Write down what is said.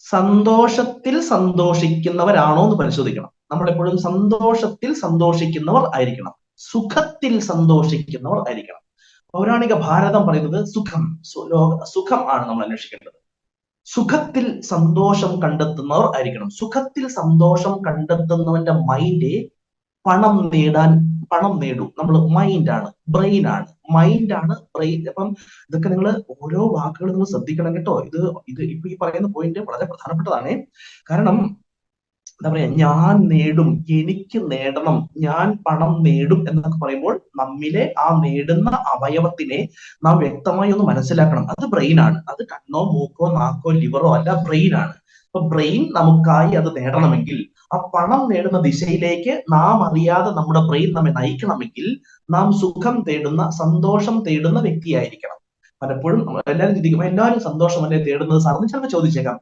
സന്തോഷത്തിൽ സന്തോഷിക്കുന്നവരാണോ എന്ന് പരിശോധിക്കണം. നമ്മൾ എപ്പോഴും സന്തോഷത്തിൽ സന്തോഷിക്കുന്നവർ ആയിരിക്കണം, സുഖത്തിൽ സന്തോഷിക്കുന്നവർ ആയിരിക്കണം. പൗരാണിക ഭാരതം പറയുന്നത് സുഖം ആണ് നമ്മൾ അന്വേഷിക്കേണ്ടത്. സുഖത്തിൽ സന്തോഷം കണ്ടെത്തുന്നവർ ആയിരിക്കണം. സുഖത്തിൽ സന്തോഷം കണ്ടെത്തുന്നവന്റെ മൈൻഡ് പണം നേടും. നമ്മൾ മൈൻഡാണ്, ബ്രെയിൻ ആണ് ബ്രെയിൻ. അപ്പം ഇതൊക്കെ നിങ്ങൾ ഓരോ വാക്കുകൾ നിങ്ങൾ ശ്രദ്ധിക്കണം കേട്ടോ. ഇത് ഇപ്പൊ ഈ പറയുന്ന പോയിന്റ് വളരെ പ്രധാനപ്പെട്ടതാണ്. കാരണം എന്താ പറയാ, ഞാൻ നേടും, എനിക്ക് നേടണം, ഞാൻ പണം നേടും എന്നൊക്കെ പറയുമ്പോൾ നമ്മിലെ ആ നേടുന്ന അവയവത്തിനെ നാം വ്യക്തമായി ഒന്ന് മനസ്സിലാക്കണം. അത് ബ്രെയിനാണ്. അത് കണ്ണോ മൂക്കോ നാക്കോ ലിവറോ അല്ല, ബ്രെയിനാണ്. അപ്പൊ ബ്രെയിൻ നമുക്കായി അത് നേടണമെങ്കിൽ, ആ പണം നേടുന്ന ദിശയിലേക്ക് നാം അറിയാതെ നമ്മുടെ ബ്രെയിൻ നമ്മെ നയിക്കണമെങ്കിൽ നാം സുഖം തേടുന്ന, സന്തോഷം തേടുന്ന വ്യക്തിയായിരിക്കണം. പലപ്പോഴും എല്ലാവരും ചിന്തിക്കും, എല്ലാവരും സന്തോഷമല്ലേ തേടുന്നത് സാർ എന്ന് ചിലപ്പോൾ ചോദിച്ചേക്കാം.